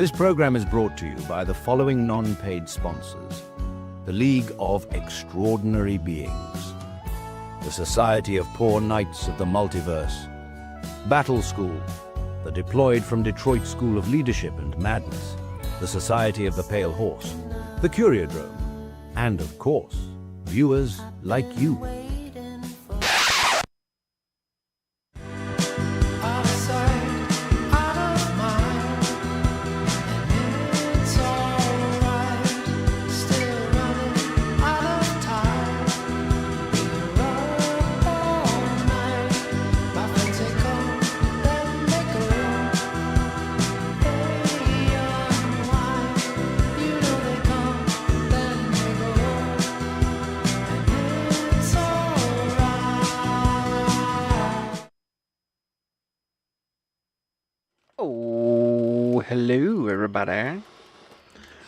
This program is brought to you by the following non-paid sponsors: the League of Extraordinary Beings, the Society of Poor Knights of the Multiverse, Battle School, the Deployed from Detroit School of Leadership and Madness, the Society of the Pale Horse, the Curiodrome, and of course, viewers like you. Oh, hello everybody.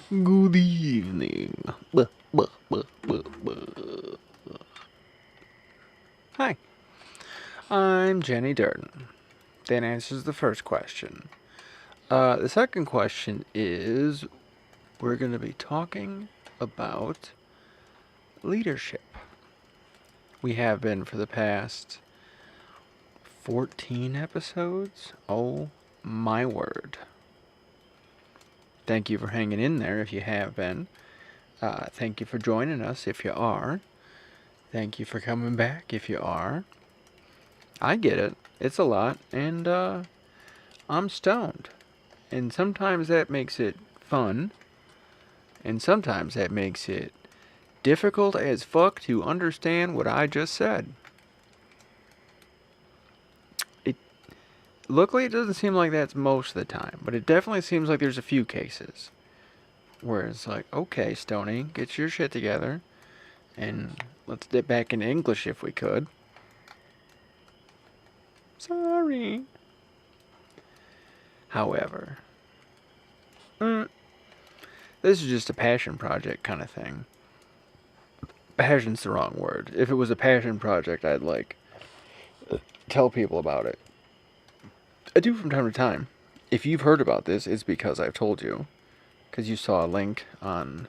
Good evening. Hi, I'm Jenny Durden. That answers the first question. The second question is, we're going to be talking about leadership. We have been for the past 14 episodes. Oh my word. Thank you for hanging in there if you have been. Thank you for joining us if you are. Thank you for coming back if you are. I get it. It's a lot, and I'm stoned. And sometimes that makes it fun, and sometimes that makes it difficult as fuck to understand what I just said. Luckily, it doesn't seem like that's most of the time, but it definitely seems like there's a few cases where it's like, okay, Stoney, get your shit together, and let's dip back into English if we could. Sorry. However, this is just a passion project kind of thing. Passion's the wrong word. If it was a passion project, I'd tell people about it. I do from time to time. If you've heard about this, it's because I've told you. Because you saw a link on,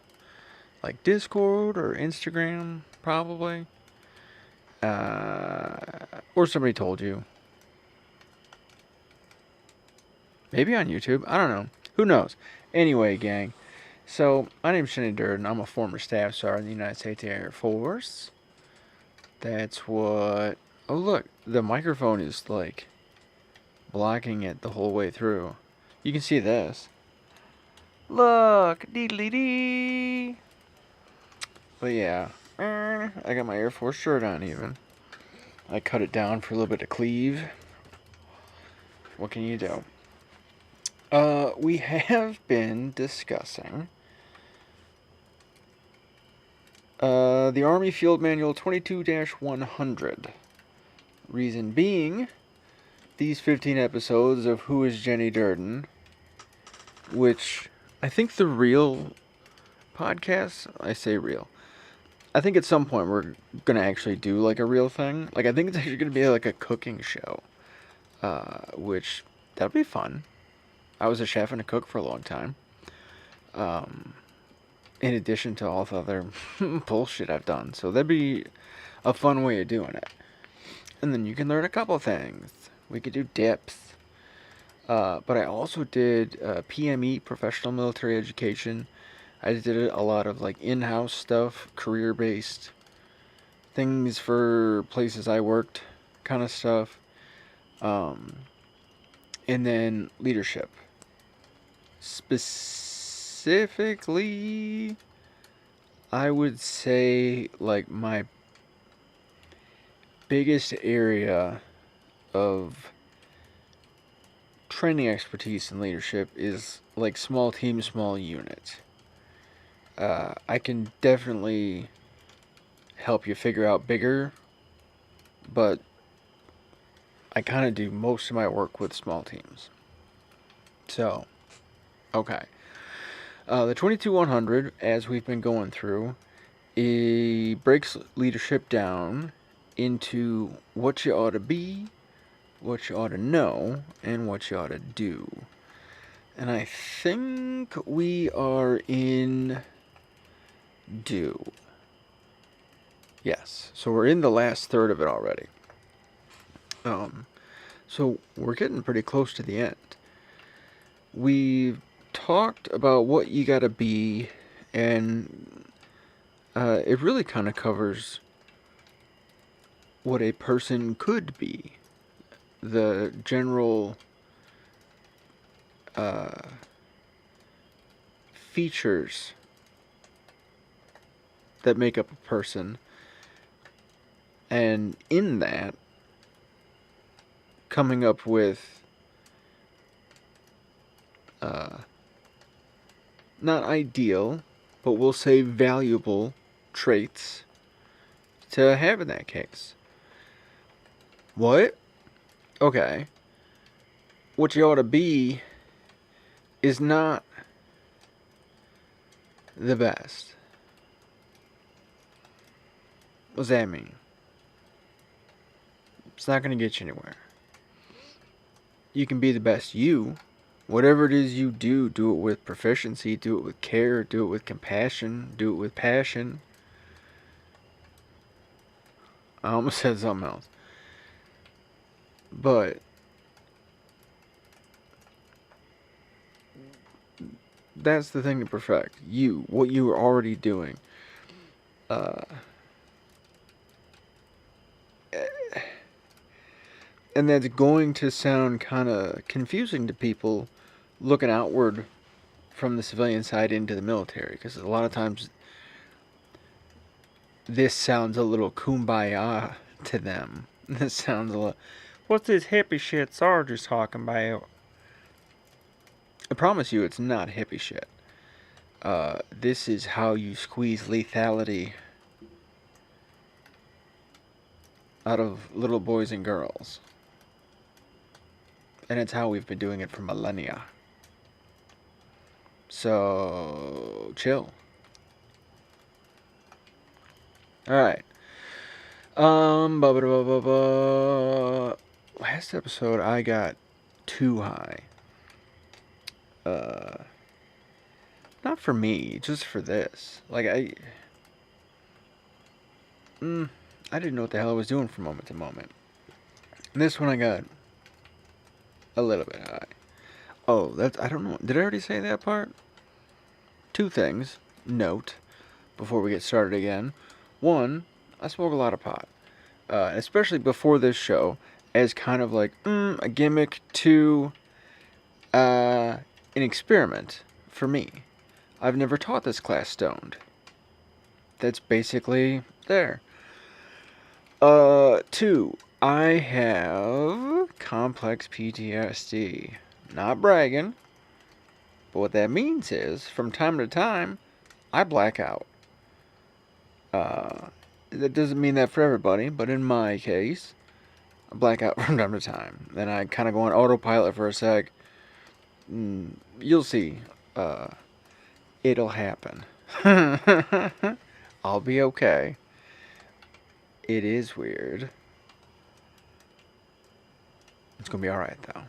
Discord or Instagram, probably. Or somebody told you. Maybe on YouTube. I don't know. Who knows? Anyway, gang. So, my name's Jenny Durden. I'm a former Staff Sergeant in the United States Air Force. That's what... Oh, look. The microphone is, blocking it the whole way through. You can see this. Look! Dee-dee-dee! But yeah. I got my Air Force shirt on even. I cut it down for a little bit of cleave. What can you do? We have been discussing the Army Field Manual 22-100. Reason being, these 15 episodes of Who is Jenny Durden, which I think the real podcast, I say real, I think at some point we're going to actually do a real thing. I think it's actually going to be a cooking show, which that'll be fun. I was a chef and a cook for a long time. In addition to all the other bullshit I've done. So that'd be a fun way of doing it. And then you can learn a couple things. We could do dips. But I also did PME, Professional Military Education. I did a lot of in-house stuff, career-based things for places I worked, kind of stuff. And then leadership. Specifically, I would say my biggest area of training expertise in leadership is small team, small unit. I can definitely help you figure out bigger, but I kind of do most of my work with small teams. So, okay. The 22-100, as we've been going through, it breaks leadership down into what you ought to be, what you ought to know, and what you ought to do. And I think we are in due. Yes, so we're in the last third of it already. So we're getting pretty close to the end. We've talked about what you gotta be, and it really kind of covers what a person could be. The general features that make up a person, and in that, coming up with not ideal, but we'll say valuable traits to have in that case. What? Okay. What you ought to be is not the best. What does that mean? It's not going to get you anywhere. You can be the best you. Whatever it is you do, do it with proficiency, do it with care, do it with compassion, do it with passion. I almost said something else. But that's the thing to perfect. You, what you are already doing. And that's going to sound kind of confusing to people looking outward from the civilian side into the military, because a lot of times this sounds a little kumbaya to them. This sounds a little, what's this hippie shit Sarge is talking about? I promise you it's not hippie shit. This is how you squeeze lethality out of little boys and girls. And it's how we've been doing it for millennia. So, chill. Alright. Last episode I got too high. Not for me, just for this. Like, I didn't know what the hell I was doing from moment to moment. And this one I got a little bit high. Oh, that's, I don't know. Did I already say that part? Two things. Note, before we get started again. One, I smoke a lot of pot. Especially before this show, as kind of like, a gimmick to, an experiment for me. I've never taught this class stoned. That's basically there. Two, I have complex PTSD. Not bragging, but what that means is, from time to time, I black out. That doesn't mean that for everybody, but in my case, I black out from time to time. Then I kind of go on autopilot for a sec. You'll see. It'll happen. I'll be okay. It is weird. It's gonna be alright, though.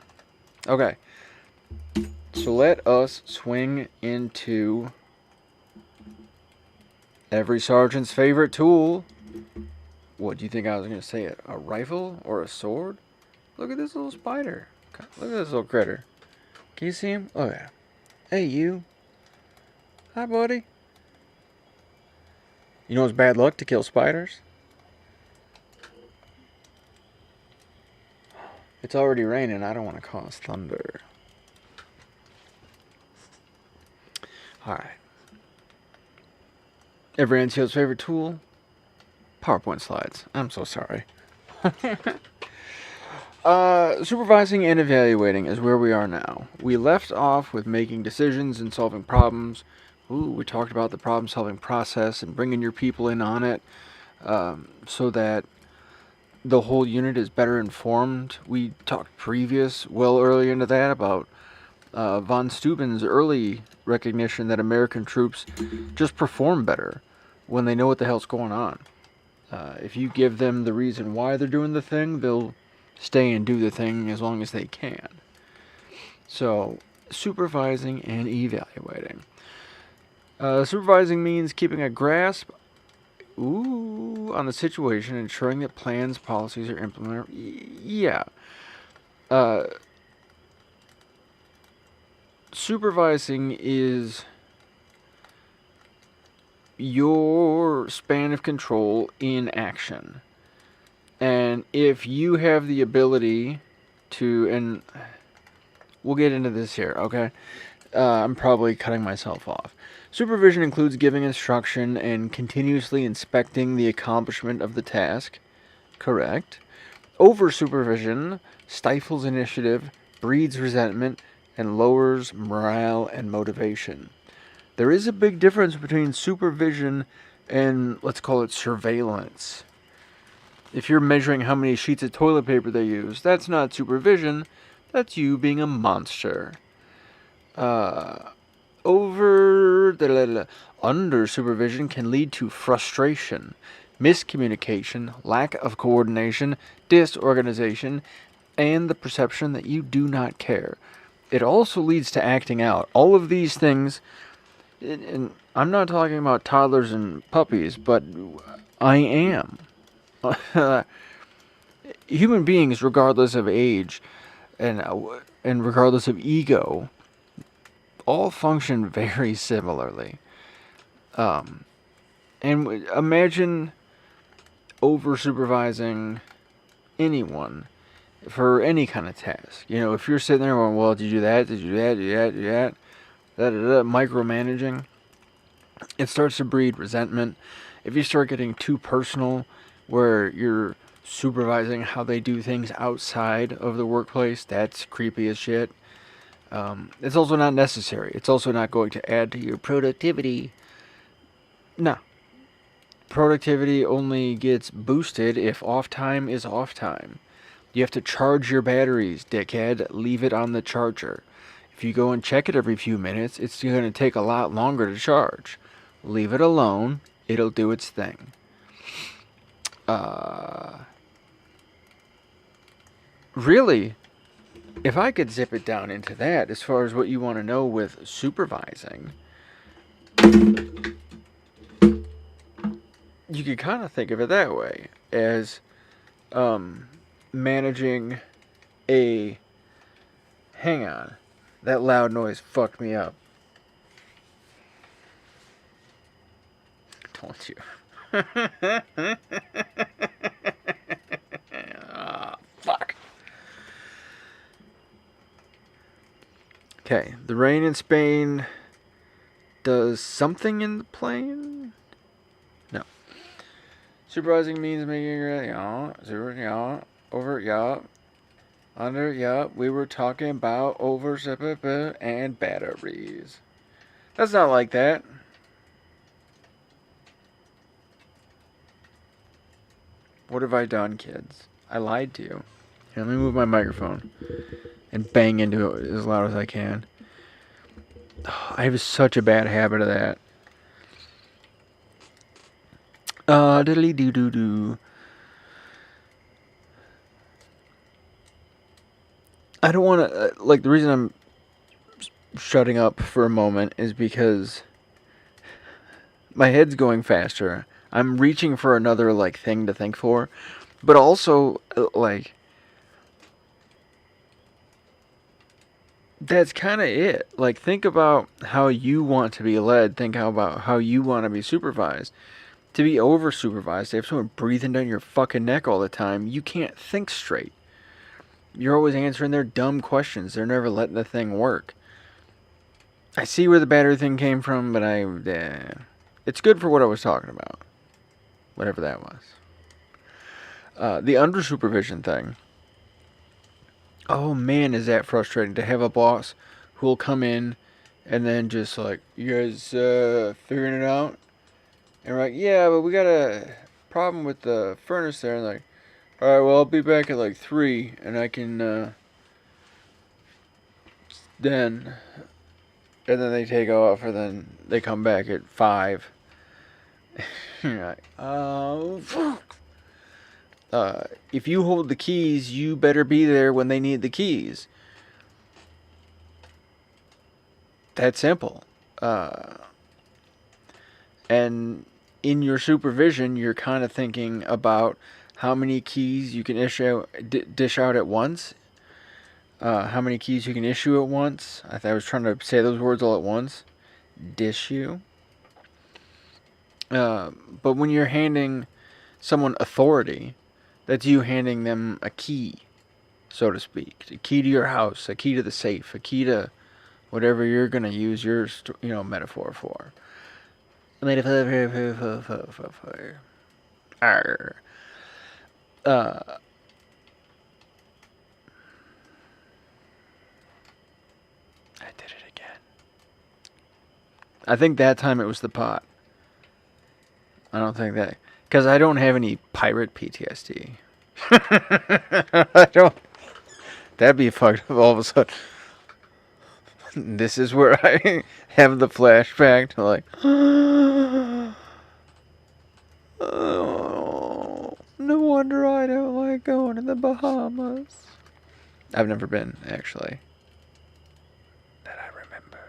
Okay. So let us swing into every sergeant's favorite tool. What, do you think I was gonna say? A rifle or a sword? Look at this little spider. Look at this little critter. Can you see him? Oh, yeah. Hey, you. Hi, buddy. You know it's bad luck to kill spiders? It's already raining. I don't want to cause thunder. Alright. Every NCO's favorite tool? PowerPoint slides. I'm so sorry. Supervising and evaluating is where we are now. We left off with making decisions and solving problems. We talked about the problem-solving process and bringing your people in on it, so that the whole unit is better informed. We talked earlier into that, about von Steuben's early recognition that American troops just perform better when they know what the hell's going on. If you give them the reason why they're doing the thing, they'll stay and do the thing as long as they can. So supervising and evaluating. Supervising means keeping a grasp on the situation, ensuring that plans, policies are implemented. Yeah. Supervising is your span of control in action. And if you have the ability to, and we'll get into this here, okay? I'm probably cutting myself off. Supervision includes giving instruction and continuously inspecting the accomplishment of the task. Correct. Over supervision stifles initiative, breeds resentment, and lowers morale and motivation. There is a big difference between supervision and, let's call it, surveillance. If you're measuring how many sheets of toilet paper they use, that's not supervision, that's you being a monster. Under supervision can lead to frustration, miscommunication, lack of coordination, disorganization, and the perception that you do not care. It also leads to acting out. All of these things, and I'm not talking about toddlers and puppies, but I am. Human beings, regardless of age and regardless of ego, all function very similarly. And imagine over-supervising anyone for any kind of task. You know, if you're sitting there going, well, did you do that? Did you do that? Did you do that? Did you do that? Micromanaging, it starts to breed resentment. If you start getting too personal, where you're supervising how they do things outside of the workplace, that's creepy as shit. It's also not necessary. It's also not going to add to your productivity. No. Productivity only gets boosted if off time is off time. You have to charge your batteries, dickhead. Leave it on the charger. If you go and check it every few minutes, it's going to take a lot longer to charge. Leave it alone. It'll do its thing. Really, if I could zip it down into that, as far as what you want to know with supervising, you could kind of think of it that way, as managing a... Hang on. That loud noise fucked me up. Don't you? Fuck. Okay, the rain in Spain does something in the plane? No. Supervising means making over, under, we were talking about over, and batteries. That's not like that. What have I done, kids? I lied to you. Here, let me move my microphone and bang into it as loud as I can. I have such a bad habit of that. Diddly doo doo doo. I don't want to, the reason I'm shutting up for a moment is because my head's going faster. I'm reaching for another, thing to think for. But also, that's kind of it. Think about how you want to be led. Think about how you want to be supervised. To be over-supervised, to have someone breathing down your fucking neck all the time, you can't think straight. You're always answering their dumb questions. They're never letting the thing work. I see where the battery thing came from, but it's good for what I was talking about. Whatever that was. The under-supervision thing. Oh man, is that frustrating to have a boss who will come in and then just you guys figuring it out? And we're like, yeah, but we got a problem with the furnace there. And alright, well, I'll be back at 3 and I can then... And then they take off and then they come back at 5. You're like, oh, fuck. If you hold the keys, you better be there when they need the keys. that simple. And in your supervision, you're kind of thinking about how many keys you can dish out at once. How many keys you can issue at once. I was trying to say those words all at once. Dish you. But when you're handing someone authority, that's you handing them a key, so to speak. A key to your house, a key to the safe, a key to whatever you're going to use your metaphor for. Arr. I did it again. I think that time it was the pot. I don't think that... Because I don't have any pirate PTSD. I don't... That'd be fucked up all of a sudden. This is where I have the flashback to like... Oh, no wonder I don't like going to the Bahamas. I've never been, actually. That I remember.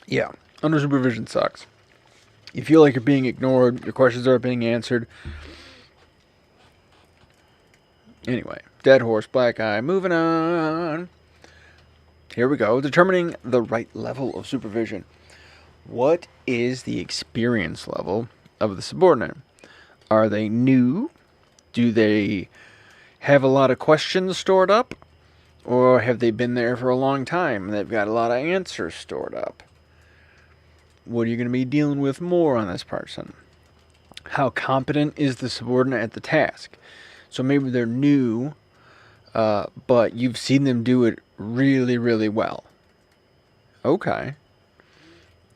Yeah, under supervision sucks. You feel like you're being ignored, your questions aren't being answered. Anyway, dead horse, black eye, moving on. Here we go. Determining the right level of supervision. What is the experience level of the subordinate? Are they new? Do they have a lot of questions stored up? Or have they been there for a long time and they've got a lot of answers stored up? What are you going to be dealing with more on this person? How competent is the subordinate at the task? So maybe they're new, but you've seen them do it really, really well. Okay.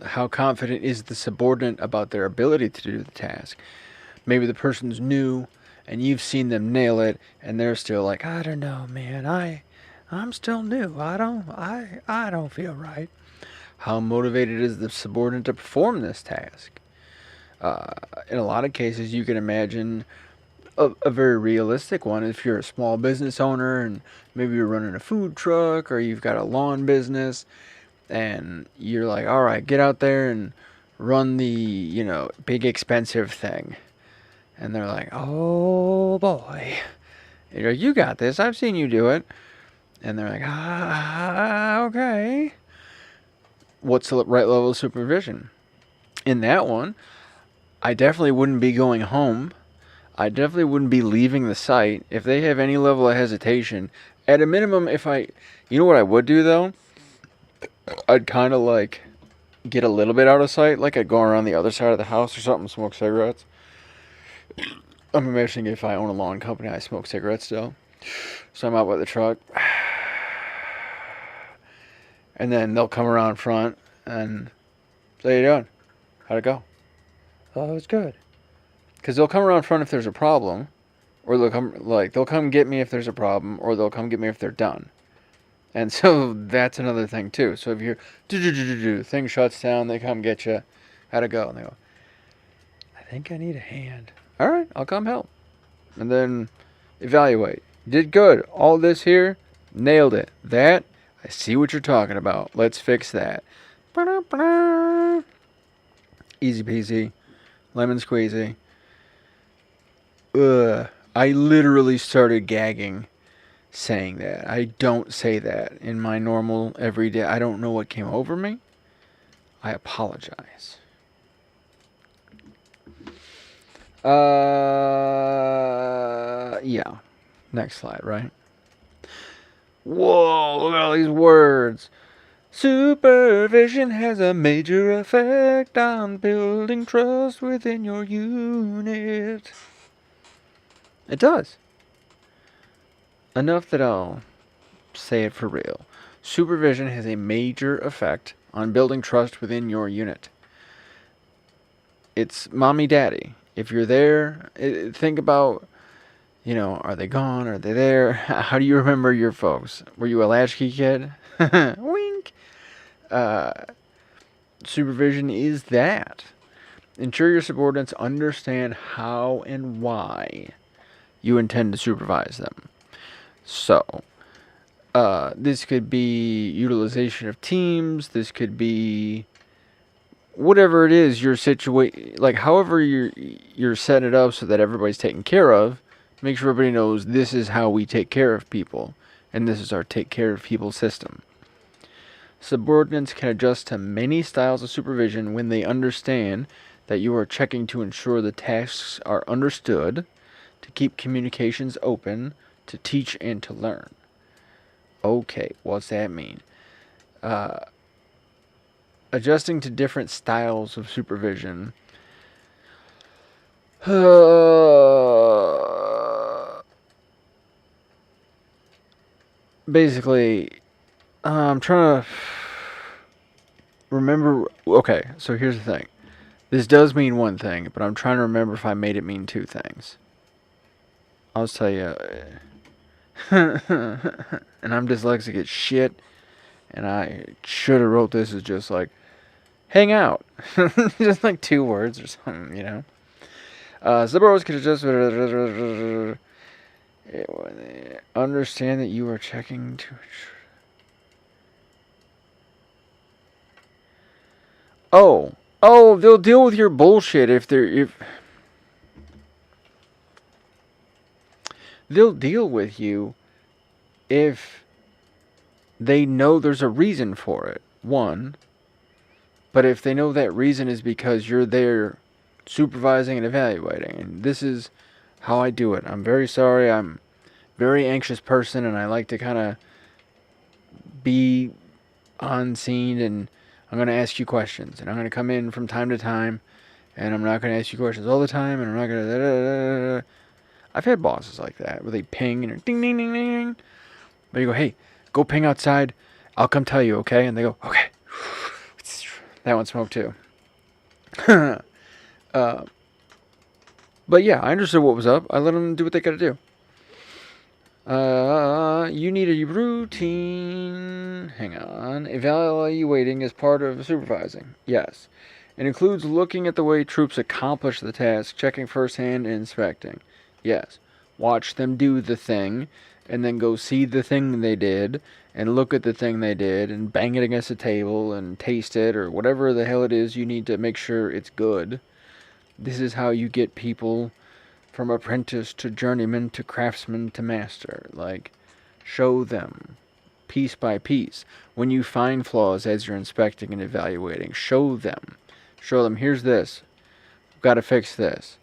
How confident is the subordinate about their ability to do the task? Maybe the person's new, and you've seen them nail it, and they're still like, I don't know, man. I'm still new. I don't feel right. How motivated is the subordinate to perform this task? In a lot of cases, you can imagine a very realistic one. If you're a small business owner and maybe you're running a food truck or you've got a lawn business and you're like, all right, get out there and run the, big expensive thing. And they're like, oh boy. And you're like, you got this. I've seen you do it. And they're like, okay. What's the right level of supervision? In that one, I definitely wouldn't be going home. I definitely wouldn't be leaving the site. If they have any level of hesitation, at a minimum, you know what I would do though? I'd kind of like get a little bit out of sight. Like I'd go around the other side of the house or something, smoke cigarettes. I'm imagining if I own a lawn company, I smoke cigarettes still. So I'm out by the truck. And then they'll come around front and say, how you doing? How'd it go? Oh, it was good. Because they'll come around front if there's a problem. Or they'll come get me if there's a problem. Or they'll come get me if they're done. And so that's another thing too. So if you're thing shuts down, they come get you. How'd it go? And they go, I think I need a hand. All right, I'll come help. And then evaluate. Did good. All this here, nailed it. That, I see what you're talking about. Let's fix that. Easy peasy. Lemon squeezy. I literally started gagging saying that. I don't say that in my normal everyday. I don't know what came over me. I apologize. Yeah. Next slide, right? Whoa, look at all these words. Supervision has a major effect on building trust within your unit. It does. Enough that I'll say it for real. Supervision has a major effect on building trust within your unit. It's mommy, daddy. If you're there, think about, are they gone? Are they there? How do you remember your folks? Were you a latchkey kid? Wink. Supervision is that. Ensure your subordinates understand how and why you intend to supervise them. So, this could be utilization of teams. This could be whatever it is your situation, like however you're setting it up so that everybody's taken care of. Make sure everybody knows this is how we take care of people, and this is our take care of people system. Subordinates can adjust to many styles of supervision when they understand that you are checking to ensure the tasks are understood, to keep communications open, to teach and to learn. Okay, what's that mean? Adjusting to different styles of supervision. Basically, I'm trying to remember. Okay, so here's the thing. This does mean one thing, but I'm trying to remember if I made it mean two things. I'll just tell you. And I'm dyslexic as shit, and I should have wrote this as just like, hang out. Just like 2 words or something, you know? Subordinates can adjust. Understand that you are checking to. Oh, they'll deal with your bullshit if they'll deal with you if they know there's a reason for it. One, but if they know that reason is because you're there supervising and evaluating, and this is how I do it. I'm very sorry. I'm a very anxious person, and I like to kind of be on scene, and I'm going to ask you questions, and I'm going to come in from time to time, and I'm not going to ask you questions all the time, and I'm not going to. I've had bosses like that where they ping and ding ding ding ding, but you go, hey, go ping outside. I'll come tell you, okay? And they go, okay. That one smoked too. But yeah, I understood what was up. I let them do what they got to do. You need a routine. Hang on. Evaluating is part of supervising. Yes. It includes looking at the way troops accomplish the task, checking firsthand, and inspecting. Yes. Watch them do the thing, and then go see the thing they did, and look at the thing they did, and bang it against the table, and taste it, or whatever the hell it is you need to make sure it's good. This is how you get people from apprentice to journeyman to craftsman to master. Like, show them piece by piece. When you find flaws as you're inspecting and evaluating, show them. Show them, here's this. We've got to fix this.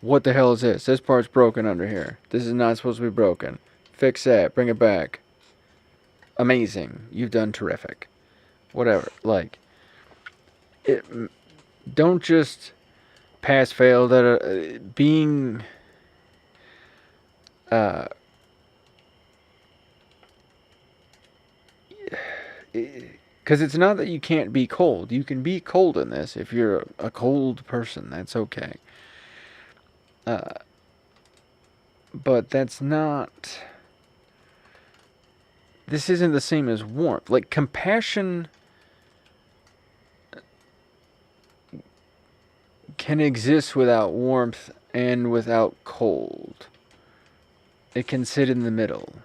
What the hell is this? This part's broken under here. This is not supposed to be broken. Fix that. Bring it back. Amazing. You've done terrific. Whatever. Like, don't just pass fail that being because it's not that you can't be cold. You can be cold in this. If you're a cold person, that's okay. But that's not. This isn't the same as warmth. Like, compassion can exist without warmth and without cold. It can sit in the middle.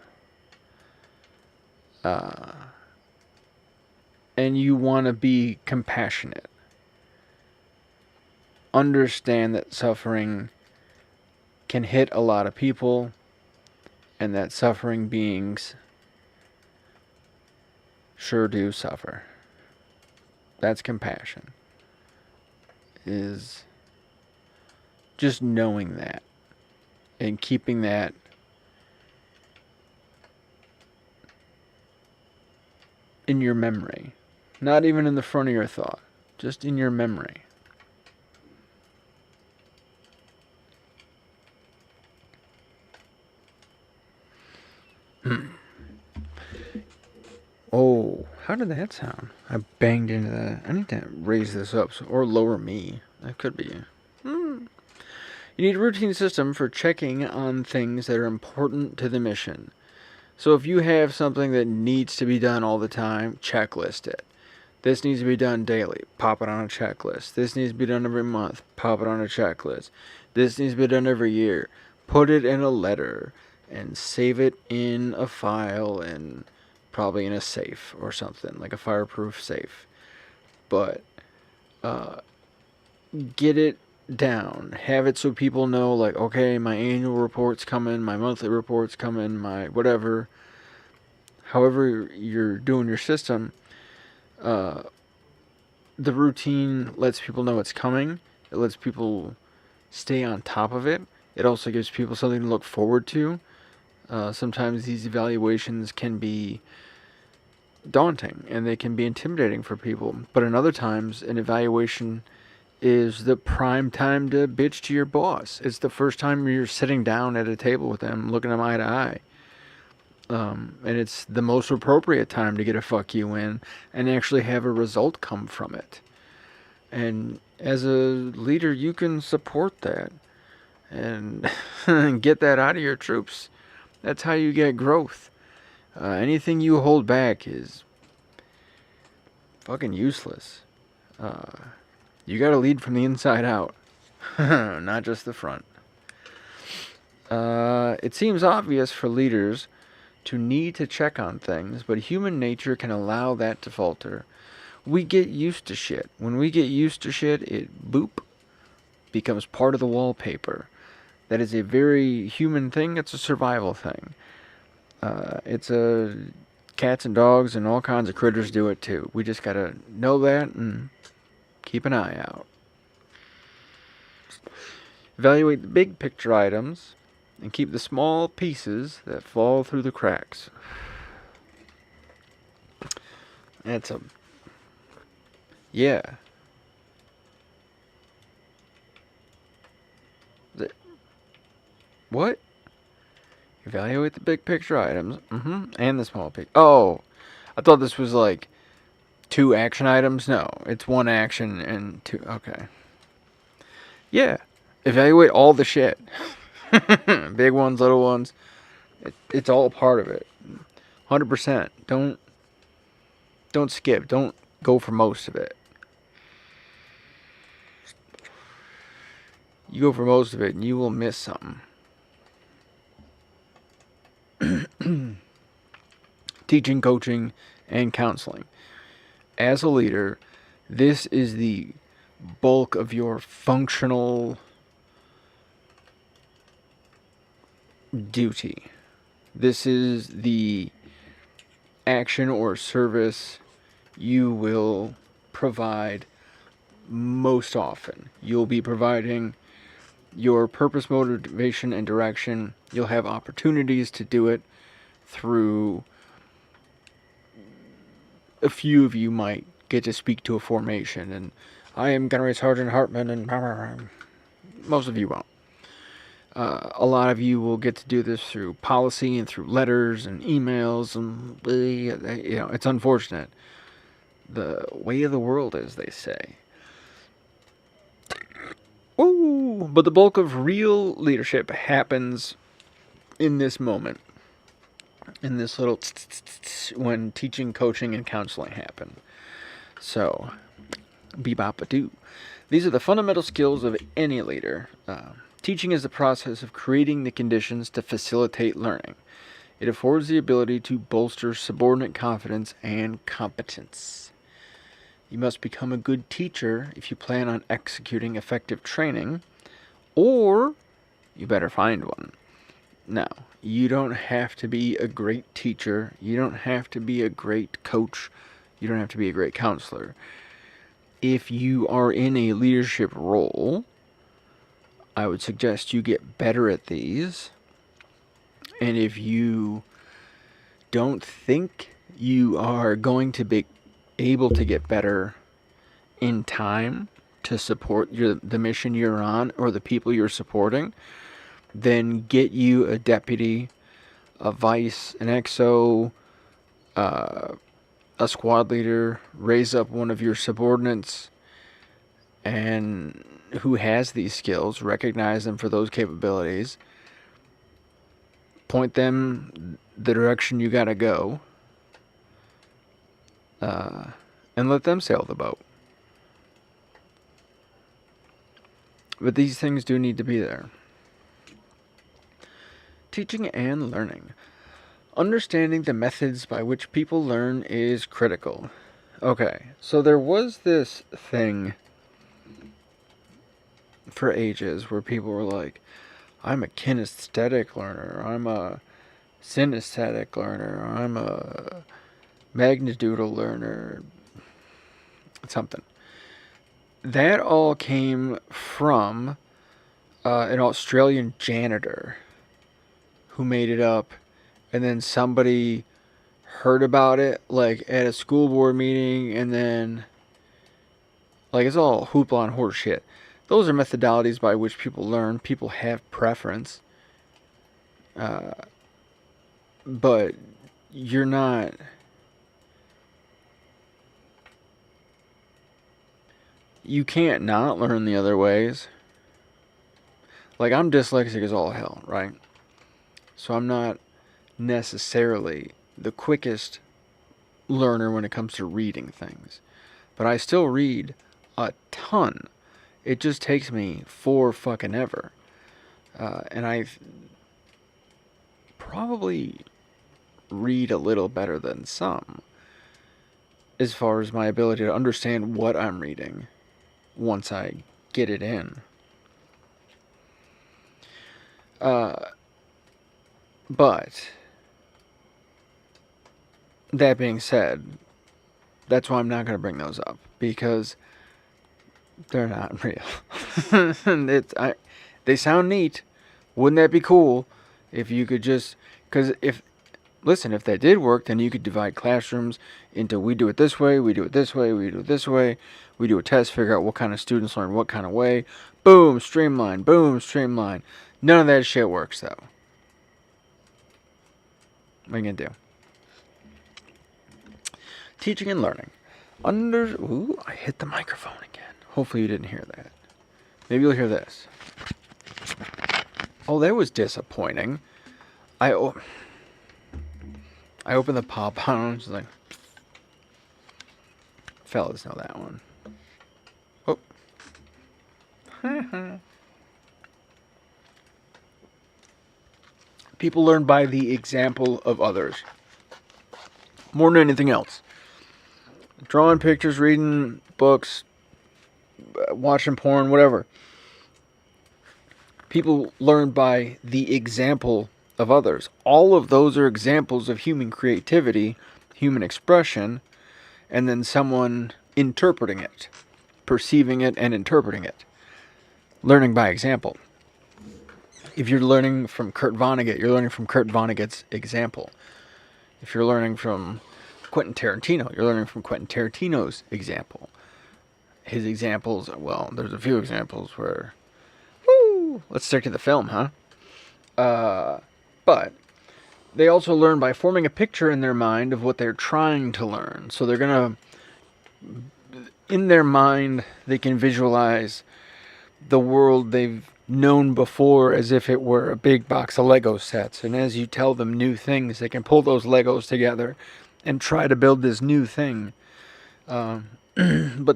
And you want to be compassionate. Understand that suffering can hit a lot of people, and that suffering beings sure do suffer. That's compassion. Is just knowing that and keeping that in your memory. Not even in the front of your thought, just in your memory. Oh, how did that sound? I banged into that. I need to raise this up or lower me. That could be. You need a routine system for checking on things that are important to the mission. So if you have something that needs to be done all the time, checklist it. This needs to be done daily. Pop it on a checklist. This needs to be done every month. Pop it on a checklist. This needs to be done every year. Put it in a letter. and save it in a file and probably in a safe or something, like a fireproof safe. But get it down. Have it so people know, like, okay, my annual report's coming, my monthly report's coming, my whatever. However you're doing your system, the routine lets people know it's coming. It lets people stay on top of it. It also gives people something to look forward to. Sometimes these evaluations can be daunting and they can be intimidating for people. But in other times, an evaluation is the prime time to bitch to your boss. It's the first time you're sitting down at a table with them, looking them eye to eye. And it's the most appropriate time to get a fuck you in and actually have a result come from it. And as a leader, you can support that and get that out of your troops. That's how you get growth. Anything you hold back is fucking useless. You gotta lead from the inside out, not just the front. It seems obvious for leaders to need to check on things, but human nature can allow that to falter. We get used to shit. When we get used to shit, it boop becomes part of the wallpaper. That is a very human thing. It's a survival thing. It's a cats and dogs and all kinds of critters do it too. We just gotta know that and keep an eye out. Evaluate the big picture items and keep the small pieces that fall through the cracks. That's a... yeah. What? Evaluate the big picture items. And the small picture. Oh, I thought this was like 2 action items. No, it's 1 action and 2. Okay. Yeah. Evaluate all the shit. Big ones, little ones. It's all part of it. 100%. Don't skip. Don't go for most of it. You go for most of it and you will miss something. Teaching, coaching, and counseling. As a leader, this is the bulk of your functional duty. This is the action or service you will provide most often. You'll be providing your purpose, motivation, and direction. You'll have opportunities to do it through... a few of you might get to speak to a formation, and I am Gunnery Sergeant Hartman, and most of you won't. A lot of you will get to do this through policy and through letters and emails, and it's unfortunate. The way of the world, as they say. Ooh, but the bulk of real leadership happens in this moment. In this little when teaching, coaching, and counseling happen. So, bebop-a-doo. These are the fundamental skills of any leader. Teaching is the process of creating the conditions to facilitate learning. It affords the ability to bolster subordinate confidence and competence. You must become a good teacher if you plan on executing effective training, or you better find one. Now, you don't have to be a great teacher. You don't have to be a great coach. You don't have to be a great counselor. If you are in a leadership role, I would suggest you get better at these. And if you don't think you are going to be able to get better in time to support the mission you're on or the people you're supporting, then get you a deputy, a vice, an XO, a squad leader, raise up one of your subordinates and who has these skills, recognize them for those capabilities, point them the direction you gotta go, and let them sail the boat. But these things do need to be there. Teaching and learning. Understanding the methods by which people learn is critical. Okay, so there was this thing for ages where people were like, I'm a kinesthetic learner, I'm a synesthetic learner, I'm a magnitudoodle learner, something. That all came from an Australian janitor who made it up, and then somebody heard about it like at a school board meeting, and then like it's all hoopla and horse shit. Those are methodologies by which people learn. People have preference, but you're not. You can't not learn the other ways. Like, I'm dyslexic as all hell, right? So I'm not necessarily the quickest learner when it comes to reading things. But I still read a ton. It just takes me for fucking ever. And I probably read a little better than some as far as my ability to understand what I'm reading once I get it in. But that being said, that's why I'm not going to bring those up, because they're not real. They sound neat. Wouldn't that be cool if you could just... Because if that did work, then you could divide classrooms into we do it this way, we do it this way, we do it this way. We do a test, figure out what kind of students learn what kind of way. Boom, streamline, boom, streamline. None of that shit works, though. What are you going to do? Teaching and learning. Ooh, I hit the microphone again. Hopefully you didn't hear that. Maybe you'll hear this. Oh, that was disappointing. I opened the pop on and was like, fellas know that one. Oh. People learn by the example of others. More than anything else. Drawing pictures, reading books, watching porn, whatever. People learn by the example of others. All of those are examples of human creativity, human expression, and then someone interpreting it, perceiving it and interpreting it. Learning by example. If you're learning from Kurt Vonnegut, you're learning from Kurt Vonnegut's example. If you're learning from Quentin Tarantino, you're learning from Quentin Tarantino's example. His examples, well, there's a few examples where, woo, let's stick to the film, huh? But they also learn by forming a picture in their mind of what they're trying to learn. So they're going to, in their mind, they can visualize the world they've known before as if it were a big box of Lego sets. And as you tell them new things, they can pull those Legos together and try to build this new thing. But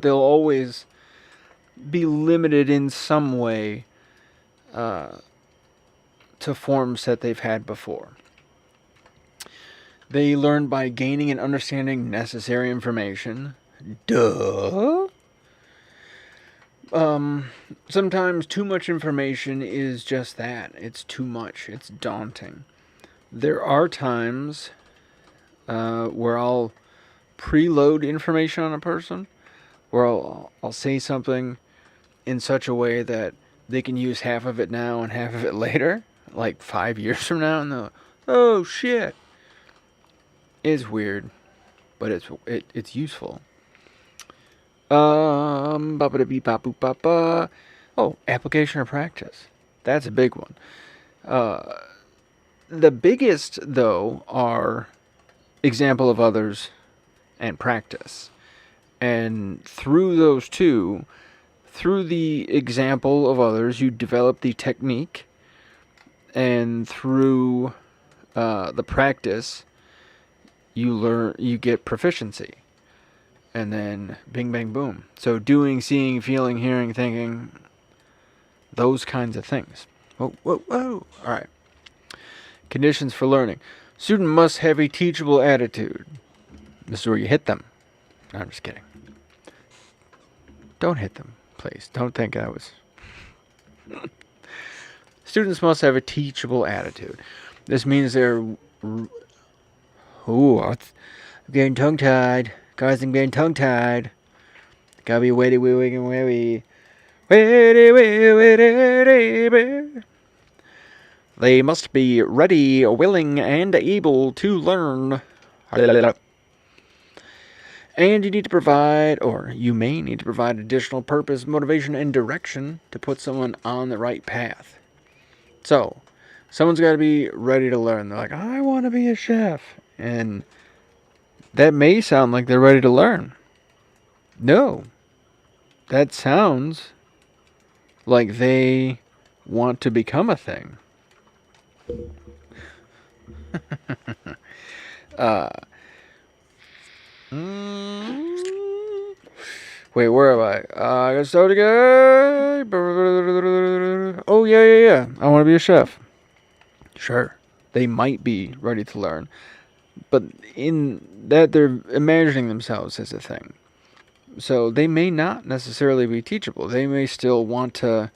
they'll always be limited in some way to forms that they've had before. They learn by gaining and understanding necessary information. Duh. Sometimes too much information is just that. It's too much. It's daunting. There are times where I'll preload information on a person, where I'll say something in such a way that they can use half of it now and half of it later, like 5 years from now, and they'll, oh shit. It's weird, but it's useful. Oh, application or practice. That's a big one. The biggest, though, are example of others and practice. And through those two, through the example of others, you develop the technique. And through the practice, you get proficiency. And then bing, bang, boom. So doing, seeing, feeling, hearing, thinking, those kinds of things. Whoa, whoa, whoa. All right. Conditions for learning. Student must have a teachable attitude. This is where you hit them. No, I'm just kidding. Don't hit them, please. Don't think I was... Students must have a teachable attitude. This means they're... Ooh, I'm getting tongue-tied. Guys, I'm getting tongue-tied. Gotta be witty, witty, witty. Witty, witty, witty. They must be ready, willing, and able to learn. And you need to provide, or you may need to provide additional purpose, motivation, and direction to put someone on the right path. So, someone's got to be ready to learn. They're like, I want to be a chef. And that may sound like they're ready to learn. No. That sounds like they want to become a thing. Wait, where am I? I got started again. Oh, yeah. I want to be a chef. Sure. They might be ready to learn. But in that, they're imagining themselves as a thing. So they may not necessarily be teachable. They may still want to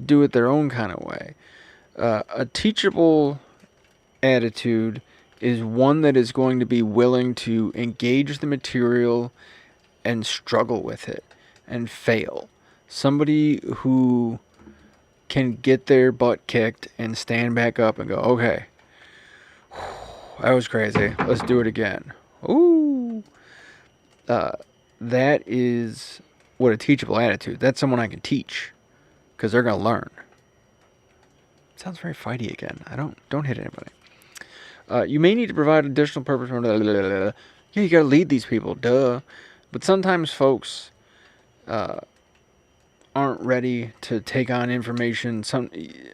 do it their own kind of way. A teachable attitude is one that is going to be willing to engage the material and struggle with it and fail. Somebody who can get their butt kicked and stand back up and go, okay, that was crazy. Let's do it again. Ooh. That is what a teachable attitude. That's someone I can teach because they're going to learn. It sounds very fighty again. Don't hit anybody. You may need to provide additional purpose. Yeah, you got to lead these people. Duh. But sometimes folks aren't ready to take on information.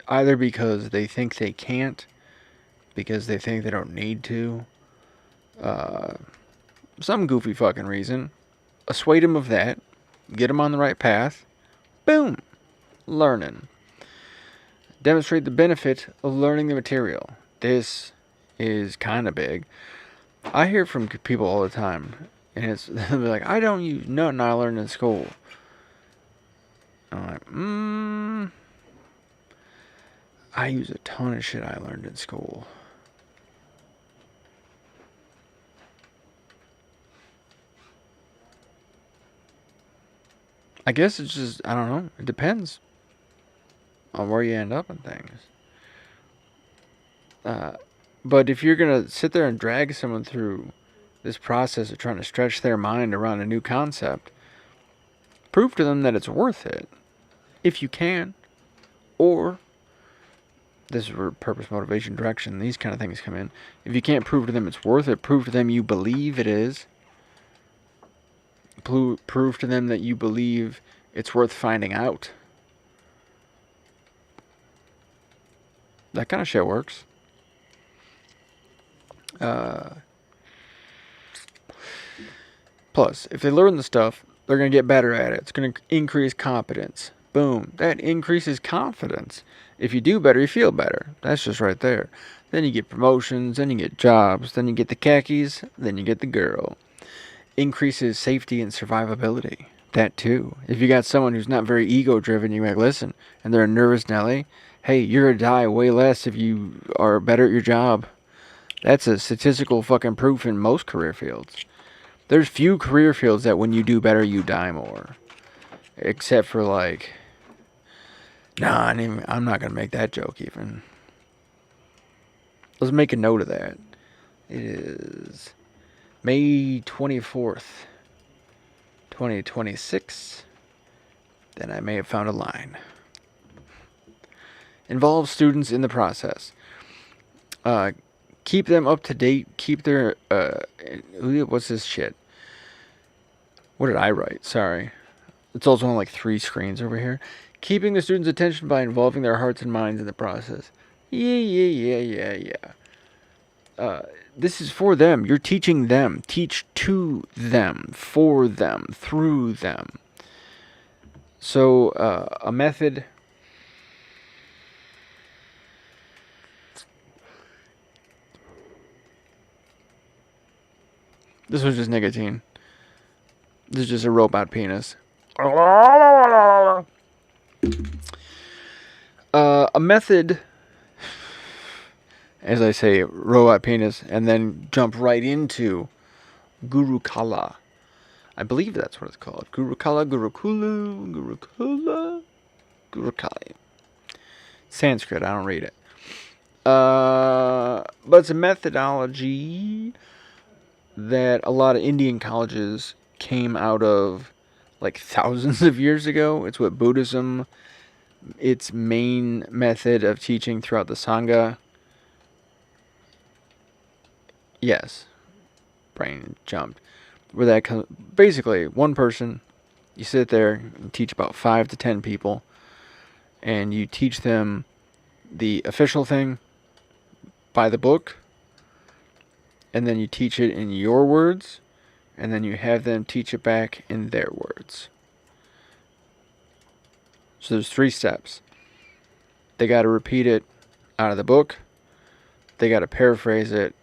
Either because they think they can't, because they think they don't need to. Some goofy fucking reason. Assuade them of that. Get them on the right path. Boom. Learning. Demonstrate the benefit of learning the material. This is kind of big. I hear from people all the time, and it's they're like, I don't use nothing I learned in school. I'm like, I use a ton of shit I learned in school. I guess it's just, I don't know. It depends on where you end up in things. But if you're going to sit there and drag someone through this process of trying to stretch their mind around a new concept, prove to them that it's worth it. If you can. Or, this is where purpose, motivation, direction, these kind of things come in. If you can't prove to them it's worth it, prove to them you believe it is. Prove to them that you believe it's worth finding out. That kind of shit works. Plus, if they learn the stuff, they're going to get better at it. It's going to increase competence. Boom. That increases confidence. If you do better, you feel better. That's just right there. Then you get promotions, then you get jobs, then you get the khakis, then you get the girl. Increases safety and survivability. That too. If you got someone who's not very ego-driven, you might listen, and they're a nervous Nelly, hey, you're going to die way less if you are better at your job. That's a statistical fucking proof in most career fields. There's few career fields that when you do better, you die more. Except for like... Nah, I'm not going to make that joke even. Let's make a note of that. It is May 24th, 2026. Then I may have found a line. Involve students in the process. Keep them up to date. Keep their... what's this shit? What did I write? Sorry. It's also on like 3 screens over here. Keeping the students' attention by involving their hearts and minds in the process. Yeah. This is for them. You're teaching them. Teach to them. For them. Through them. So, a method... This was just nicotine. This is just a robot penis. A method, as I say, robot penis, and then jump right into Gurukala. I believe that's what it's called. Gurukala, Gurukali. Sanskrit, I don't read it. But it's a methodology that a lot of Indian colleges came out of like thousands of years ago. It's what Buddhism, its main method of teaching throughout the Sangha. Yes, brain jumped. Where that comes, basically, one person, you sit there and teach about 5 to 10 people, and you teach them the official thing by the book, and then you teach it in your words, and then you have them teach it back in their words. So there's 3 steps. They got to repeat it out of the book. They got to paraphrase it,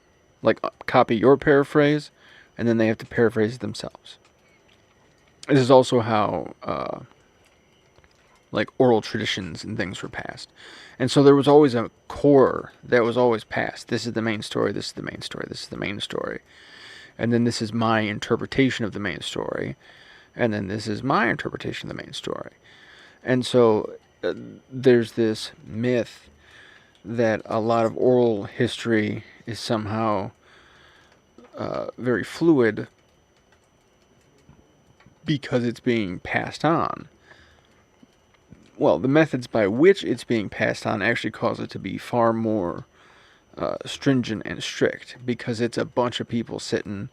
like copy your paraphrase, and then they have to paraphrase it themselves. This is also how like oral traditions and things were passed. And so there was always a core that was always passed. This is the main story, this is the main story, this is the main story. And then this is my interpretation of the main story. And then this is my interpretation of the main story. And so there's this myth that a lot of oral history is somehow very fluid because it's being passed on. Well, the methods by which it's being passed on actually cause it to be far more stringent and strict, because it's a bunch of people sitting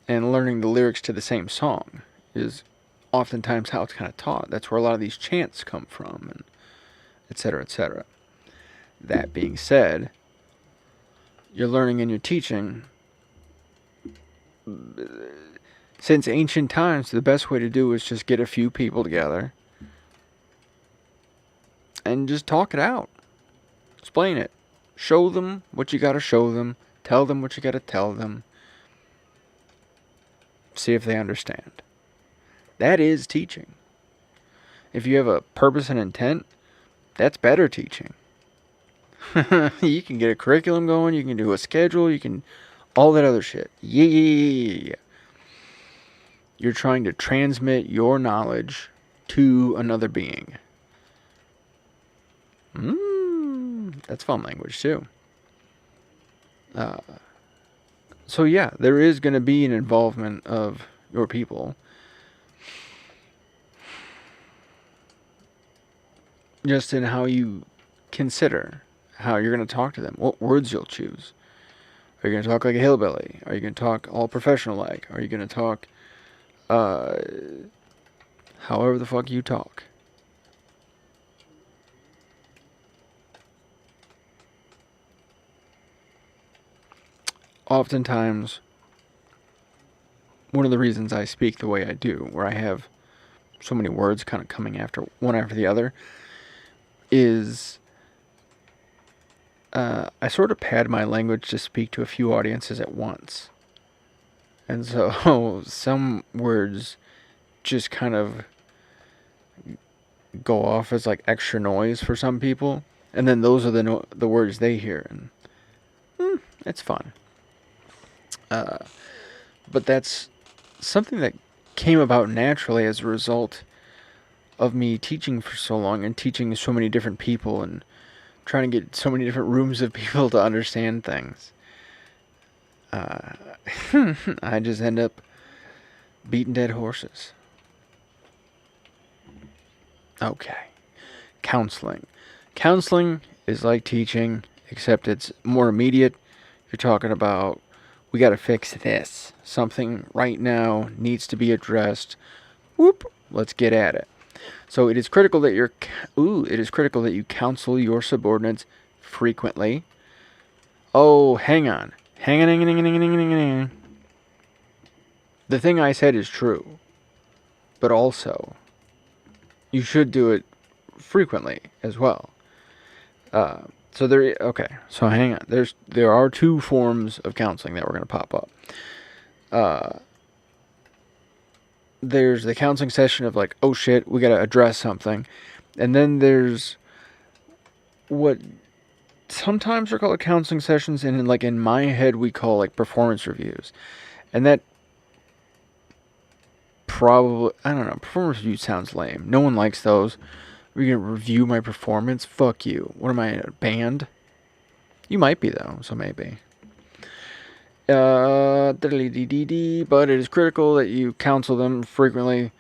and learning the lyrics to the same song is oftentimes how it's kind of taught. That's where a lot of these chants come from, and etc., etc. That being said, you're learning and you're teaching. Since ancient times, the best way to do is just get a few people together and just talk it out. Explain it. Show them what you gotta show them. Tell them what you gotta tell them. See if they understand. That is teaching. If you have a purpose and intent, that's better teaching. You can get a curriculum going, you can do a schedule, you can... all that other shit. Yeah. You're trying to transmit your knowledge to another being. That's fun language too. So yeah, there is going to be an involvement of your people. Just in how you consider how you're going to talk to them. What words you'll choose. Are you going to talk like a hillbilly? Are you going to talk all professional like? Are you going to talk however the fuck you talk? Oftentimes, one of the reasons I speak the way I do, where I have so many words kind of coming after one after the other, is I sort of pad my language to speak to a few audiences at once. And so some words just kind of go off as like extra noise for some people. And then those are the words they hear. And it's fun. But that's something that came about naturally as a result of me teaching for so long and teaching so many different people and trying to get so many different rooms of people to understand things. I just end up beating dead horses. Okay. Counseling. Counseling is like teaching, except it's more immediate. You're talking about, we got to fix this. Something right now needs to be addressed. Whoop, let's get at it. So it is critical that you counsel your subordinates frequently. Oh, hang on. Hang on. The thing I said is true. But also, you should do it frequently as well. So hang on. There are 2 forms of counseling that we're going to pop up. there's the counseling session of like, oh shit, we gotta address something. And then there's what sometimes are called counseling sessions, and in my head we call like performance reviews. And that probably, I don't know, performance review sounds lame. No one likes those. We're gonna review my performance? Fuck you. What am I, a band? You might be though, so maybe. But it is critical that you counsel them frequently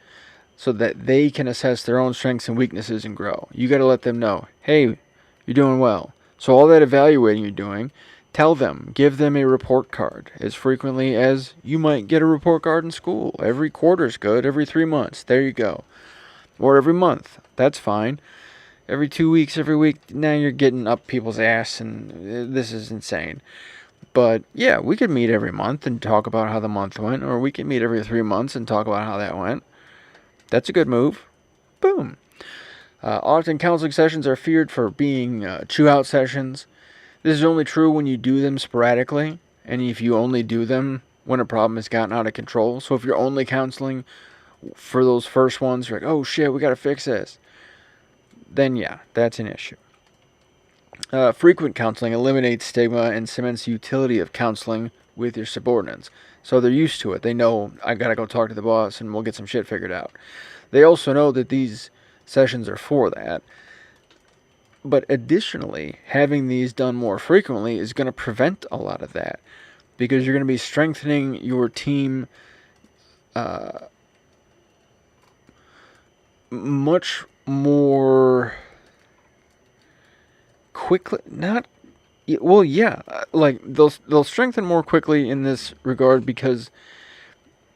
so that they can assess their own strengths and weaknesses and grow. You got to let them know, hey, you're doing well. So all that evaluating you're doing, tell them, give them a report card as frequently as you might get a report card in school. Every quarter is good, every 3 months, there you go. Or every month, that's fine. Every 2 weeks, every week, now you're getting up people's ass, and this is insane. But yeah, we could meet every month and talk about how the month went, or we could meet every 3 months and talk about how that went. That's a good move. Boom. Often counseling sessions are feared for being chew-out sessions. This is only true when you do them sporadically, and if you only do them when a problem has gotten out of control. So if you're only counseling for those first ones, you're like, oh shit, we gotta fix this. Then yeah, that's an issue. Frequent counseling eliminates stigma and cements the utility of counseling with your subordinates. So they're used to it. They know, I gotta go talk to the boss and we'll get some shit figured out. They also know that these sessions are for that. But additionally, having these done more frequently is going to prevent a lot of that. Because you're going to be strengthening your team much more quickly. Like they'll strengthen more quickly in this regard because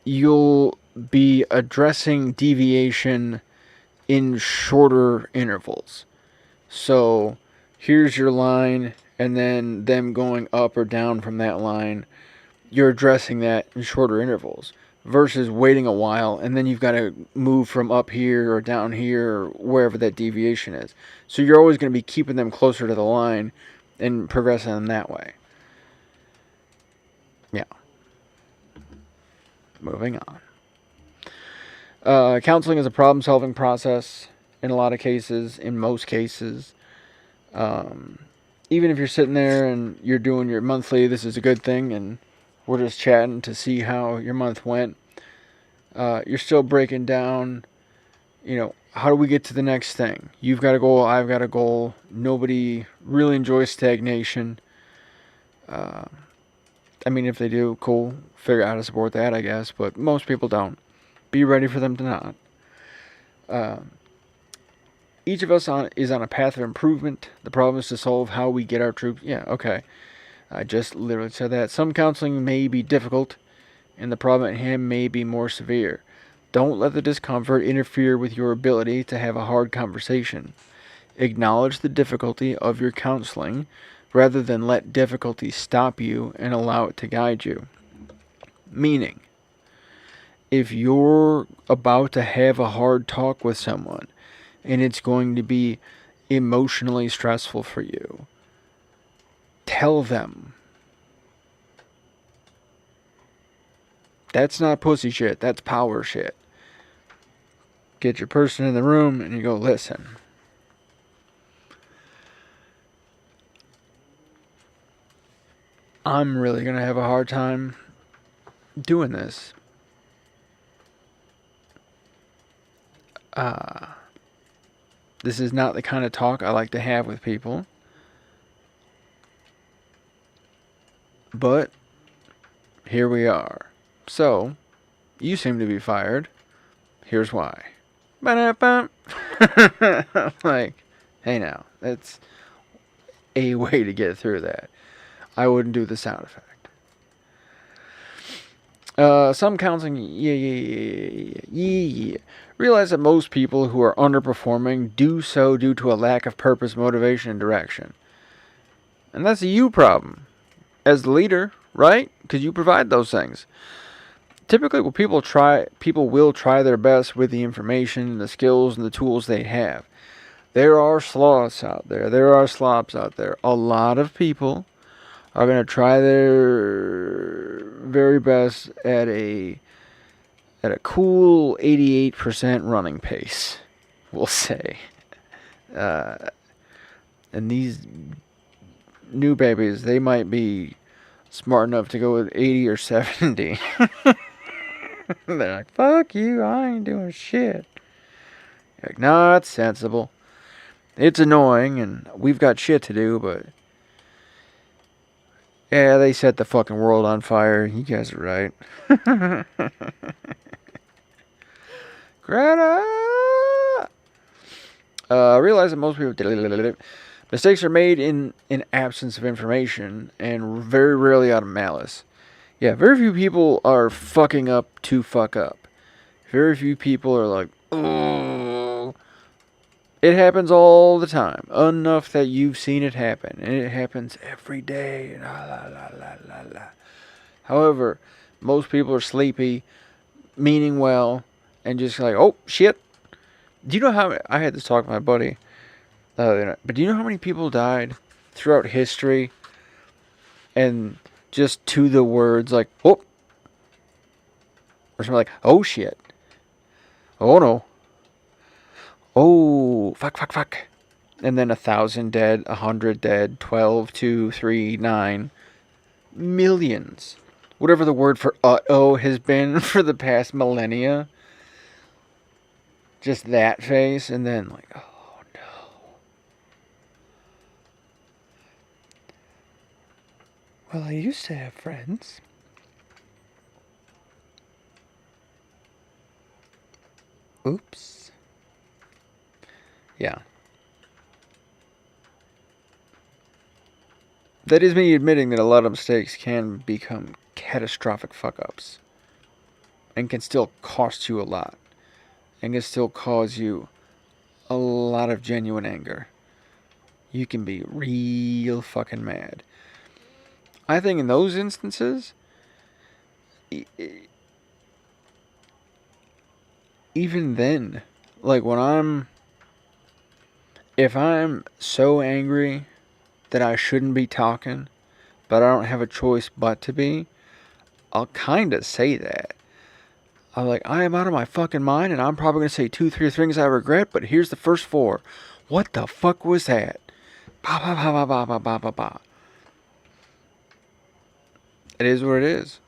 you'll be addressing deviation in shorter intervals. So here's your line, and then them going up or down from that line, you're addressing that in shorter intervals versus waiting a while and then you've got to move from up here or down here or wherever that deviation is. So you're always going to be keeping them closer to the line and progressing them that way. Yeah. Moving on. Counseling is a problem-solving process in a lot of cases, in most cases. Even if you're sitting there and you're doing your monthly, this is a good thing, and we're just chatting to see how your month went, you're still breaking down, how do we get to the next thing? You've got a goal, I've got a goal. Nobody really enjoys stagnation. If they do, cool. Figure out how to support that, I guess, but most people don't. Be ready for them to not. Each of us is on a path of improvement. The problem is to solve how we get our troops. Yeah, okay. I just literally said that. Some counseling may be difficult, and the problem at hand may be more severe. Don't let the discomfort interfere with your ability to have a hard conversation. Acknowledge the difficulty of your counseling, rather than let difficulty stop you and allow it to guide you. Meaning, if you're about to have a hard talk with someone, and it's going to be emotionally stressful for you, tell them. That's not pussy shit, that's power shit. Get your person in the room and you go, listen. I'm really going to have a hard time doing this. This is not the kind of talk I like to have with people. But here we are. So, you seem to be fired. Here's why. Like, hey now, that's a way to get through that. I wouldn't do the sound effect. Some counseling, realize that most people who are underperforming do so due to a lack of purpose, motivation, and direction. And that's a you problem. As the leader, right? Because you provide those things. Typically, when people will try their best with the information, the skills, and the tools they have. There are sloths out there. There are slobs out there. A lot of people are going to try their very best at a cool 88% running pace, we'll say. And these new babies, they might be smart enough to go with 80 or 70. They're like, fuck you, I ain't doing shit. You're like, nah, it's sensible. It's annoying, and we've got shit to do, but... yeah, they set the fucking world on fire. You guys are right. Greta! Realize that most people... mistakes are made in absence of information, and very rarely out of malice. Yeah, very few people are fucking up to fuck up. Very few people are like, oh. It happens all the time. Enough that you've seen it happen. And it happens every day. La, la, la, la, la, la. However, most people are sleepy, meaning well, and just like, oh, shit. Do you know how... I had this talk with my buddy the other night. But do you know how many people died throughout history? And... just to the words like, oh, or something like, oh shit, oh no, oh, fuck, and then 1,000 dead, 100 dead, 12, 2, 3, 9, millions, whatever the word for uh-oh has been for the past millennia, just that face, and then like, oh no. Well, I used to have friends. Oops. Yeah. That is me admitting that a lot of mistakes can become catastrophic fuck-ups. And can still cost you a lot. And can still cause you a lot of genuine anger. You can be real fucking mad. I think in those instances, even then, like if I'm so angry that I shouldn't be talking, but I don't have a choice but to be, I'll kind of say that. I'm like, I am out of my fucking mind, and I'm probably going to say 2, 3 things I regret, but here's the first 4. What the fuck was that? Ba ba ba ba ba ba ba ba ba. It is what it is.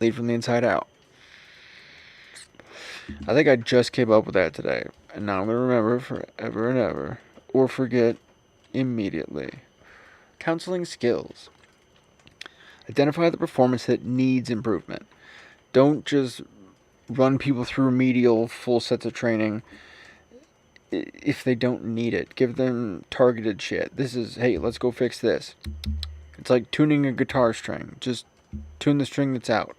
Lead from the inside out. I think I just came up with that today. And now I'm going to remember forever and ever. Or forget immediately. Counseling skills. Identify the performance that needs improvement. Don't just run people through remedial full sets of training if they don't need it. Give them targeted shit. This is, hey, let's go fix this. It's like tuning a guitar string. Just tune the string that's out.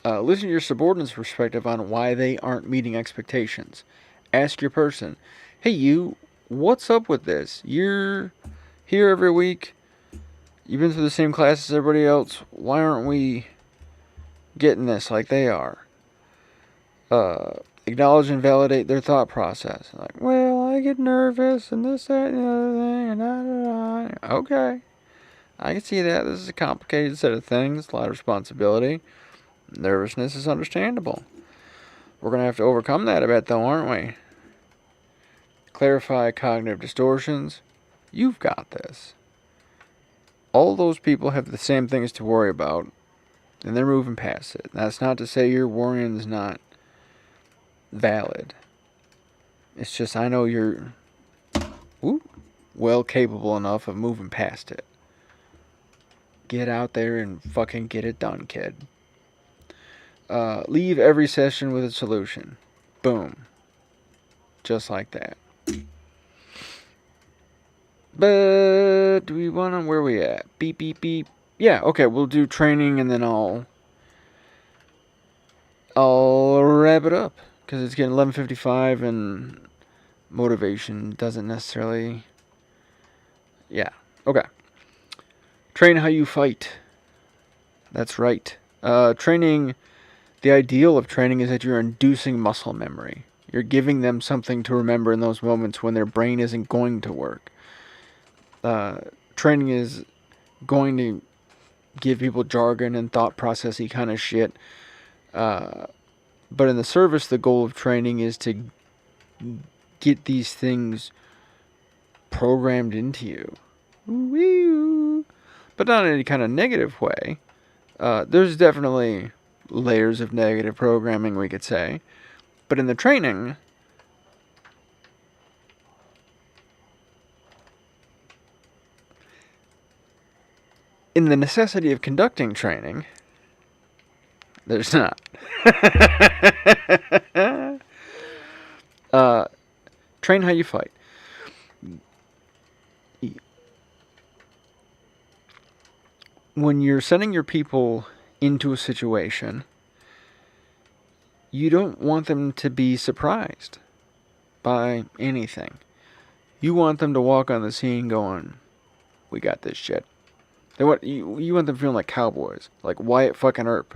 Listen to your subordinate's perspective on why they aren't meeting expectations. Ask your person, hey you, what's up with this? You're here every week. You've been through the same class as everybody else. Why aren't we getting this like they are? Acknowledge and validate their thought process. Like, well, I get nervous and this, that, and the other thing, and da, da, da. Okay. I can see that. This is a complicated set of things. A lot of responsibility. Nervousness is understandable. We're going to have to overcome that a bit, though, aren't we? Clarify cognitive distortions. You've got this. All those people have the same things to worry about, and they're moving past it. That's not to say your worrying is not valid. It's just I know you're well capable enough of moving past it. Get out there and fucking get it done, kid. Leave every session with a solution. Boom. Just like that. But do we want to... where are we at? Beep, beep, beep. Yeah, okay, we'll do training and then I'll wrap it up. Because it's getting 11:55 and motivation doesn't necessarily... yeah, okay. Train how you fight. That's right. Training... the ideal of training is that you're inducing muscle memory. You're giving them something to remember in those moments when their brain isn't going to work. Training is going to give people jargon and thought processy kind of shit. But in the service, the goal of training is to get these things programmed into you. Woo! But not in any kind of negative way. There's definitely layers of negative programming, we could say. But in the training, in the necessity of conducting training, there's not. Train how you fight. When you're sending your people into a situation, you don't want them to be surprised by anything. You want them to walk on the scene going, we got this shit. You want them feeling like cowboys, like Wyatt fucking Earp.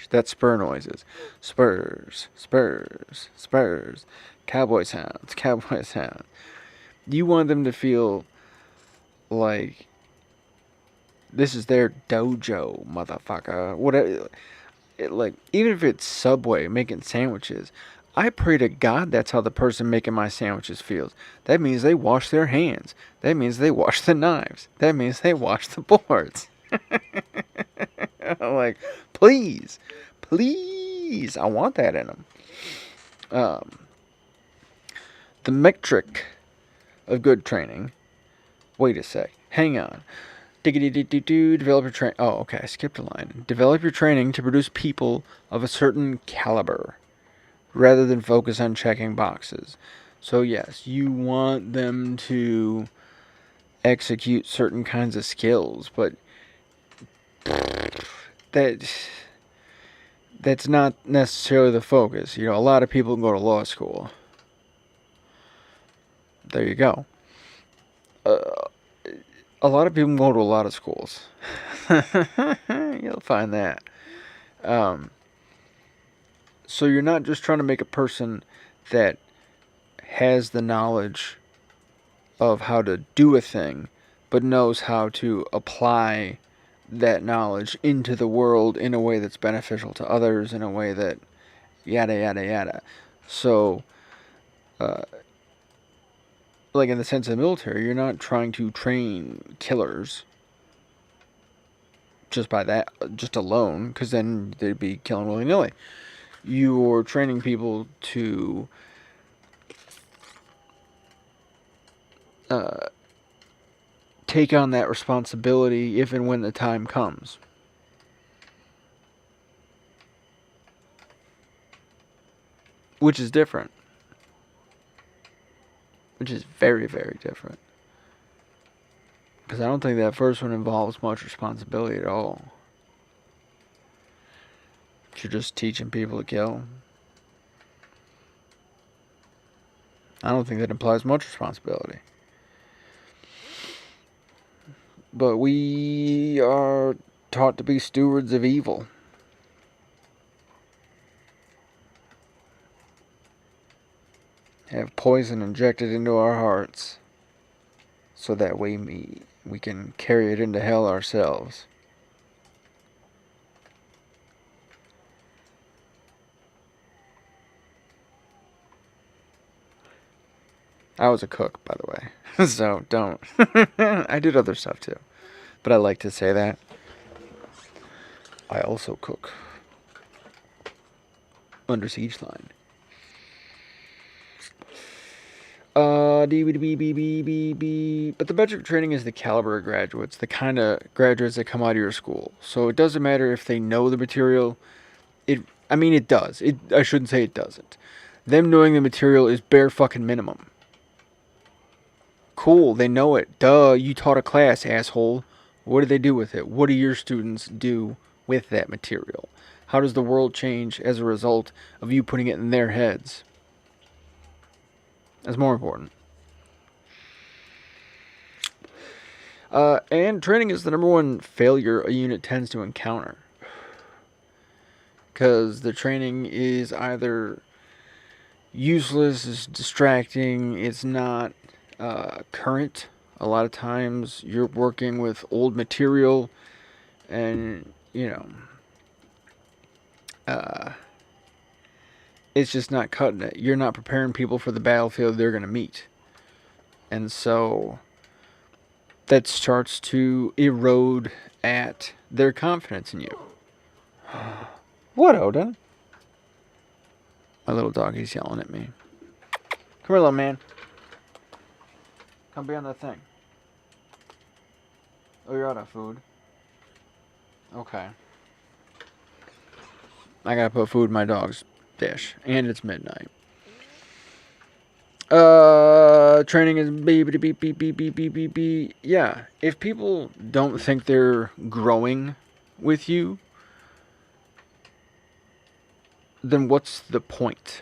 That's spur noises. Spurs, spurs, spurs. Cowboy sounds, cowboy sounds. You want them to feel like this is their dojo, motherfucker. Whatever. Like, even if it's Subway making sandwiches, I pray to God that's how the person making my sandwiches feels. That means they wash their hands. That means they wash the knives. That means they wash the boards. Like, please, please, I want that in them. The metric of good training. Wait a sec. Hang on. Develop your training. Oh, okay. I skipped a line. Develop your training to produce people of a certain caliber, rather than focus on checking boxes. So yes, you want them to execute certain kinds of skills, but that's not necessarily the focus. You know, a lot of people go to law school. There you go. A lot of people go to a lot of schools. You'll find that. So you're not just trying to make a person that has the knowledge of how to do a thing, but knows how to apply that knowledge into the world in a way that's beneficial to others, in a way that yada yada yada. So, like in the sense of the military, you're not trying to train killers just alone, because then they'd be killing willy-nilly. You're training people to take on that responsibility if and when the time comes. Which is different. Which is very, very different. Because I don't think that first one involves much responsibility at all. You're just teaching people to kill. I don't think that implies much responsibility. But we are taught to be stewards of evil. Have poison injected into our hearts, so that way we can carry it into hell ourselves. I was a cook, by the way, so don't. I did other stuff too, but I like to say that. I also cook. Under Siege Line. But the metric training is the caliber of graduates, the kind of graduates that come out of your school. So it doesn't matter if they know the material. It does. I shouldn't say it doesn't. Them knowing the material is bare fucking minimum. Cool, they know it. Duh, you taught a class, asshole. What do they do with it? What do your students do with that material? How does the world change as a result of you putting it in their heads? That's more important. And training is the number one failure a unit tends to encounter. Because the training is either useless, it's distracting, it's not current A lot of times you're working with old material and, it's just not cutting it. You're not preparing people for the battlefield they're going to meet. And so that starts to erode at their confidence in you. What, Odin? My little doggy's yelling at me. Come here, little man. Come be on that thing. Oh, you're out of food. Okay. I gotta put food in my dog's dish. And it's midnight. Training is beep beep beep beep beep beep beep beep. Yeah. If people don't think they're growing with you, then what's the point?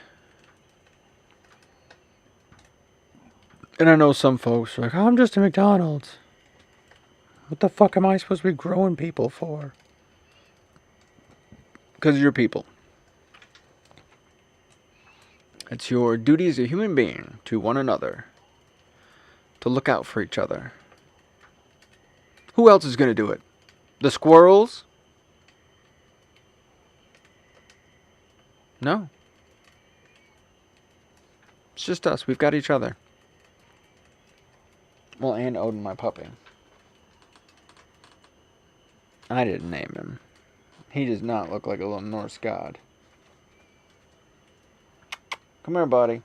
And I know some folks are like, oh, I'm just a McDonald's. What the fuck am I supposed to be growing people for? Because you're people. It's your duty as a human being to one another to look out for each other. Who else is going to do it? The squirrels? No. It's just us. We've got each other. Well, and Odin, my puppy. I didn't name him. He does not look like a little Norse god. Come here, buddy.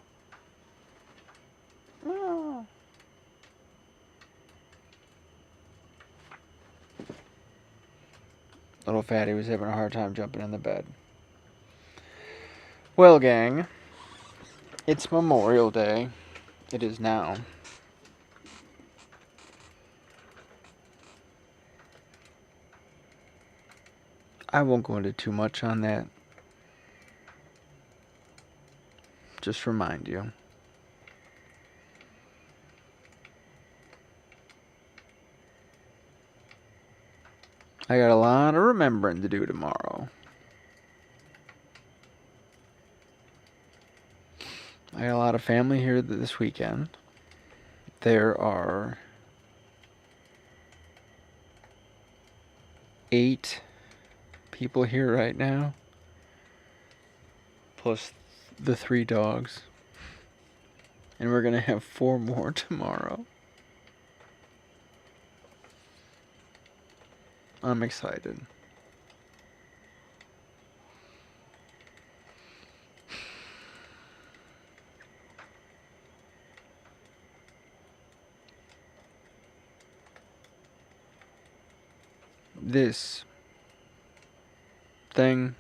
Little fatty was having a hard time jumping in the bed. Well, gang, it's Memorial Day. It is now. I won't go into too much on that. Just remind you. I got a lot of remembering to do tomorrow. I got a lot of family here this weekend. There are 8 people here right now, plus the 3 dogs. And we're going to have 4 more tomorrow. I'm excited. This thing,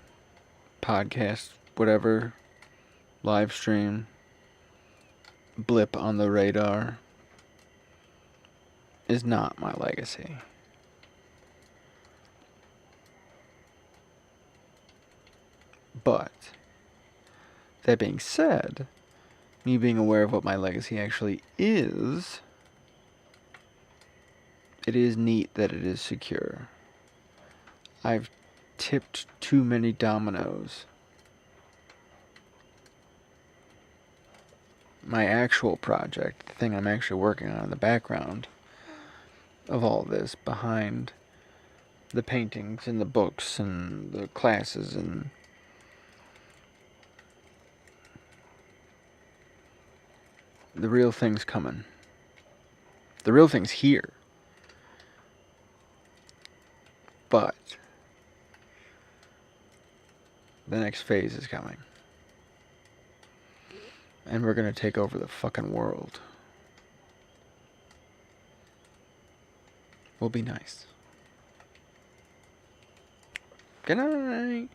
podcast, whatever, live stream, blip on the radar, is not my legacy. But, that being said, me being aware of what my legacy actually is, it is neat that it is secure. I've tipped too many dominoes. My actual project, the thing I'm actually working on in the background of all this, behind the paintings and the books and the classes and the real thing's coming. The real thing's here. But the next phase is coming. And we're gonna take over the fucking world. Will be nice. Good night.